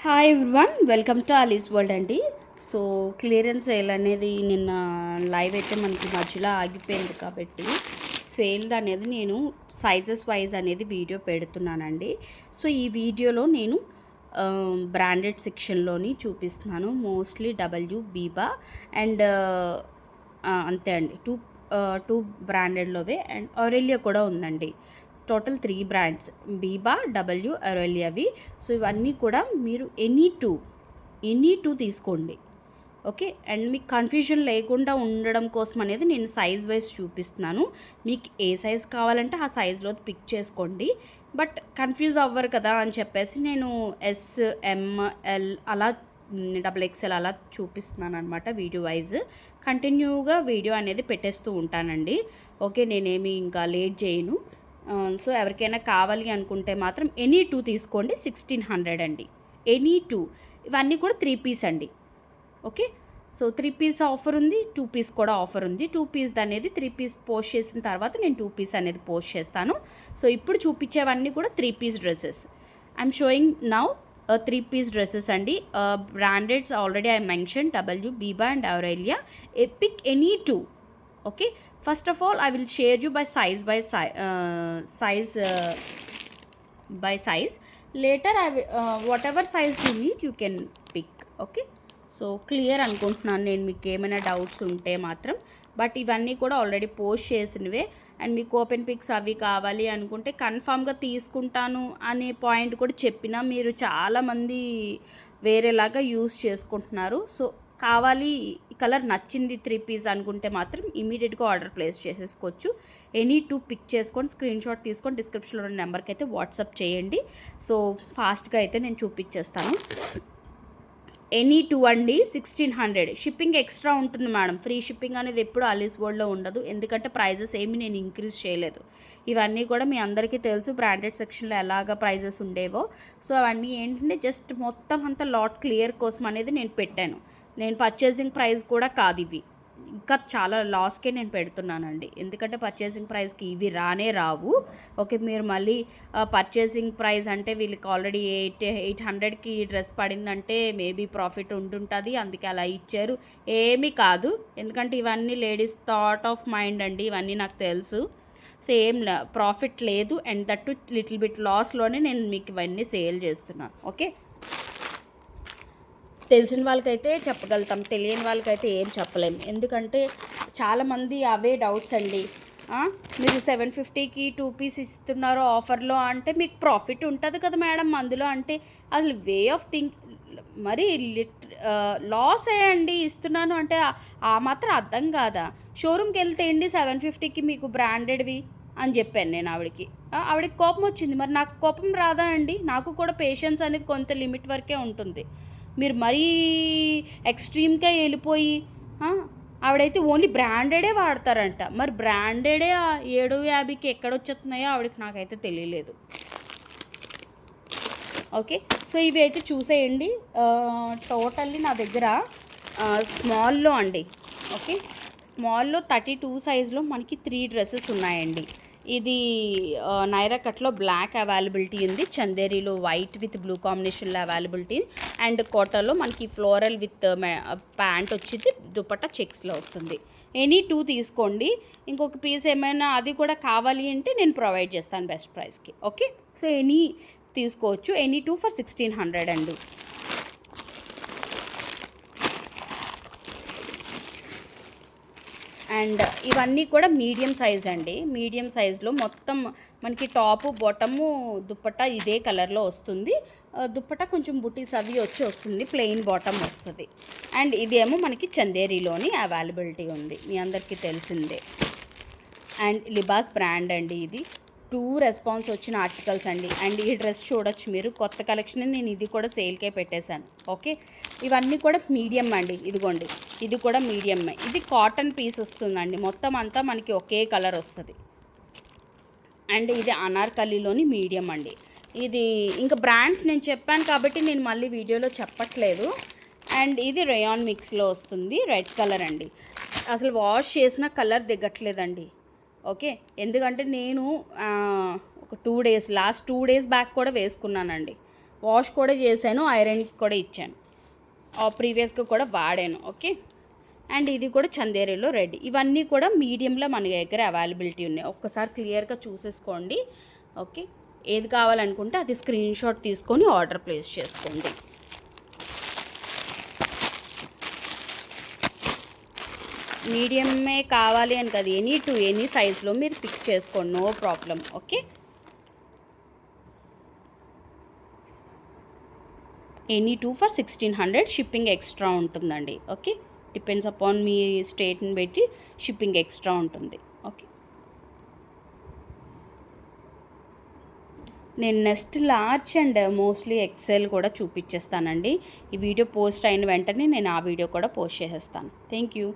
Hi everyone, welcome to Aali's world అండి. So clearance sale అనేది నిన్న లైవ్ అయితే మనకి మధ్యలో ఆగిపోయింది కాబట్టి సేల్ అనేది నేను సైజెస్ వైజ్ అనేది వీడియో పెడుతున్నానండి. సో ఈ వీడియోలో నేను బ్రాండెడ్ సెక్షన్లోని చూపిస్తున్నాను. మోస్ట్లీ డబ్ల్యూ బీబా అండ్ అంతే అండి. టూ బ్రాండెడ్లోవే అండ్ ఆరెలియా కూడా ఉందండి. టోటల్ 3 బ్రాండ్స్ బీబా, డబ్ల్యూ, అరోలియావి. సో ఇవన్నీ కూడా మీరు ఎనీ టూ తీసుకోండి, ఓకే. అండ్ మీకు కన్ఫ్యూజన్ లేకుండా ఉండడం కోసం అనేది నేను సైజ్ వైజ్ చూపిస్తున్నాను. మీకు ఏ సైజ్ కావాలంటే ఆ సైజ్లో పిక్ చేసుకోండి. బట్ కన్ఫ్యూజ్ అవ్వరు కదా అని చెప్పేసి నేను ఎస్, ఎంఎల్ అలా XXL అలా చూపిస్తున్నాను అనమాట. వీడియో వైజ్ కంటిన్యూగా వీడియో అనేది పెట్టేస్తూ ఉంటానండి, ఓకే. నేనేమి ఇంకా లేట్ చేయను. సో ఎవరికైనా కావాలి అనుకుంటే మాత్రం ఎనీ 2 తీసుకోండి. 1600 అండి, ఎనీ 2. ఇవన్నీ కూడా 3 పీస్ అండి, ఓకే. సో 3 పీస్ ఆఫర్ ఉంది, 2 పీస్ కూడా ఆఫర్ ఉంది. 2 పీస్ అనేది 3 పీస్ పోస్ట్ చేసిన తర్వాత నేను 2 పీస్ అనేది పోస్ట్ చేస్తాను. సో ఇప్పుడు చూపించేవన్నీ కూడా 3 piece dresses. I'm showing now 3 piece dresses అండి. Brandeds already I mention W, Biba and Aurelia. Pick any 2, okay. First of all I will share you by size by size. Later I will, whatever size you need you can pick, okay. So clear అనుకుంటున్నాను నేను, మీకు ఏమైనా doubts ఉంటే మాత్రం. But ఇవన్నీ కూడా already post చేసినవే. And మీకు ఓపెన్ పిక్స్ అవి కావాలి అనుకుంటే కన్ఫామ్గా తీసుకుంటాను అనే పాయింట్ కూడా చెప్పినా మీరు చాలామంది వేరేలాగా యూస్ చేసుకుంటున్నారు. సో కావాలి, ఈ కలర్ నచ్చింది 3 పీస్ అనుకుంటే మాత్రం ఇమీడియట్గా ఆర్డర్ ప్లేస్ చేసేసుకోవచ్చు. ఎనీ 2 పిక్ చేసుకొని స్క్రీన్ షాట్ తీసుకొని డిస్క్రిప్షన్లో ఉన్న నెంబర్కి అయితే వాట్సాప్ చేయండి. సో ఫాస్ట్గా అయితే నేను చూపించేస్తాను. ఎనీ 2 అండి, 1600. షిప్పింగ్ ఎక్స్ట్రా ఉంటుంది మేడం. ఫ్రీ షిప్పింగ్ అనేది ఎప్పుడు ఆలీస్ వరల్డ్లో ఉండదు, ఎందుకంటే ప్రైజెస్ ఏమి నేను ఇంక్రీజ్ చేయలేదు. ఇవన్నీ కూడా మీ అందరికీ తెలుసు బ్రాండెడ్ సెక్షన్లో ఎలాగ ప్రైజెస్ ఉండేవో. సో అవన్నీ ఏంటంటే జస్ట్ మొత్తం అంతా లాట్ క్లియర్ కోసం అనేది నేను పెట్టాను. నేను పర్చేసింగ్ ప్రైస్ కూడా కాదు ఇవి, ఇంకా చాలా లాస్కే నేను పెడుతున్నానండి. ఎందుకంటే పర్చేసింగ్ ప్రైస్కి ఇవి రానే రావు, ఓకే. మీరు మళ్ళీ పర్చేసింగ్ ప్రైస్ అంటే వీళ్ళకి ఆల్రెడీ 800కి డ్రెస్ పడిందంటే మేబీ ప్రాఫిట్ ఉంటుంటుంది, అందుకే అలా ఇచ్చారు. ఏమీ కాదు, ఎందుకంటే ఇవన్నీ లేడీస్ థాట్ ఆఫ్ మైండ్ అండి, ఇవన్నీ నాకు తెలుసు. సో ఏం ప్రాఫిట్ లేదు, అండ్ దట్టు లిటిల్ బిట్ లాస్లోనే నేను మీకు ఇవన్నీ సేల్ చేస్తున్నాను, ఓకే. తెలిసిన వాళ్ళకైతే చెప్పగలుగుతాం, తెలియని వాళ్ళకైతే ఏం చెప్పలేము. ఎందుకంటే చాలామంది అవే డౌట్స్ అండి. మీరు 750కి 2 పీస్ ఇస్తున్నారు ఆఫర్లో అంటే మీకు ప్రాఫిట్ ఉంటుంది కదా మేడం అందులో. అంటే అసలు వే ఆఫ్ థింక్ మరి లాస్ అయ్యండి ఇస్తున్నాను అంటే ఆ మాత్రం అర్థం కాదా? షోరూమ్కి వెళ్తే అండి 750కి మీకు బ్రాండెడ్వి అని చెప్పాను నేను ఆవిడకి. ఆవిడకి కోపం వచ్చింది. మరి నాకు కోపం రాదా అండి? నాకు కూడా పేషెన్స్ అనేది కొంత లిమిట్ వరకే ఉంటుంది. మీరు మరీ ఎక్స్ట్రీమ్గా వెళ్ళిపోయి ఆవిడైతే ఓన్లీ బ్రాండెడే వాడతారంట. మరి బ్రాండెడే 750కి ఎక్కడొచ్చేస్తున్నాయో ఆవిడకి నాకైతే తెలియలేదు, ఓకే. సో ఇవి అయితే చూసేయండి. టోటల్లీ నా దగ్గర స్మాల్లో అండి, ఓకే. స్మాల్లో 32 సైజులో మనకి 3 డ్రెస్సెస్ ఉన్నాయండి. ఇది నైరా కట్లో బ్లాక్ అవైలబిలిటీ ఉంది, చందేరీలో వైట్ విత్ బ్లూ కాంబినేషన్లో అవైలబిలిటీ, అండ్ కోటాలో మనకి ఫ్లోరల్ విత్ ప్యాంట్ వచ్చింది, దుపట్టా చెక్స్లో వస్తుంది. ఎనీ 2 తీసుకోండి. ఇంకొక పీస్ ఏమైనా అది కూడా కావాలి అంటే నేను ప్రొవైడ్ చేస్తాను బెస్ట్ ప్రైస్కి, ఓకే. సో ఎనీ తీసుకోవచ్చు. ఎనీ 2 ఫర్ 1600 అండి. అండ్ ఇవన్నీ కూడా మీడియం సైజ్ అండి. మీడియం సైజులో మొత్తం మనకి టాపు బాటము దుప్పట్టా ఇదే కలర్లో వస్తుంది. దుప్పట్టా కొంచెం బుటీస్ అవి వస్తుంది, ప్లెయిన్ బాటమ్ వస్తుంది. అండ్ ఇదేమో మనకి చందేరీలోని అవైలబిలిటీ ఉంది, మీ అందరికీ తెలిసిందే. అండ్ లిబాస్ బ్రాండ్ అండి, ఇది 2 రెస్పాన్స్ వచ్చిన ఆర్టికల్స్ అండి. అండ్ ఈ డ్రెస్ చూడొచ్చు మీరు, కొత్త కలెక్షన్, నేను ఇది కూడా సేల్కే పెట్టేశాను, ఓకే. ఇవన్నీ కూడా మీడియం అండి, ఇదిగోండి ఇది కూడా మీడియమే. ఇది కాటన్ పీస్ వస్తుందండి, మొత్తం అంతా మనకి ఒకే కలర్ వస్తుంది. అండ్ ఇది అనార్కలీలోని మీడియం అండి. ఇది ఇంకా బ్రాండ్స్ నేను చెప్పాను కాబట్టి నేను మళ్ళీ వీడియోలో చెప్పట్లేదు. అండ్ ఇది రేయాన్ మిక్స్లో వస్తుంది, రెడ్ కలర్ అండి. అసలు వాష్ చేసిన కలర్ దిగట్లేదండి, ఓకే. ఎందుకంటే నేను ఒక 2 డేస్ లాస్ట్ 2 డేస్ బ్యాక్ కూడా వేసుకున్నానండి, వాష్ కూడా చేశాను, ఐరన్కి కూడా ఇచ్చాను, ప్రీవియస్గా కూడా వాడాను. ఓకే, అండ్ ఇది కూడా చందేరిలో రెడ్. ఇవన్నీ కూడా మీడియంలో మన దగ్గర అవైలబిలిటీ ఉన్నాయి. ఒక్కసారి క్లియర్గా చూసేసుకోండి. ఓకే, ఏది కావాలనుకుంటే అది స్క్రీన్ షాట్ తీసుకొని ఆర్డర్ ప్లేస్ చేసుకోండి. మీడియమే కావాలి అని కాదు, ఎనీ సైజ్లో మీరు పిక్ చేసుకోండి, no problem. Okay, any 2 for 1600, shipping extra ఉంటుందండి. ఓకే, డిపెండ్స్ అపాన్ మీ స్టేట్ని బట్టి షిప్పింగ్ ఎక్స్ట్రా ఉంటుంది. ఓకే, నేను next large and mostly XL కూడా చూపించేస్తానండి. ఈ వీడియో పోస్ట్ అయిన వెంటనే నేను ఆ వీడియో కూడా పోస్ట్ చేసేస్తాను. Thank you.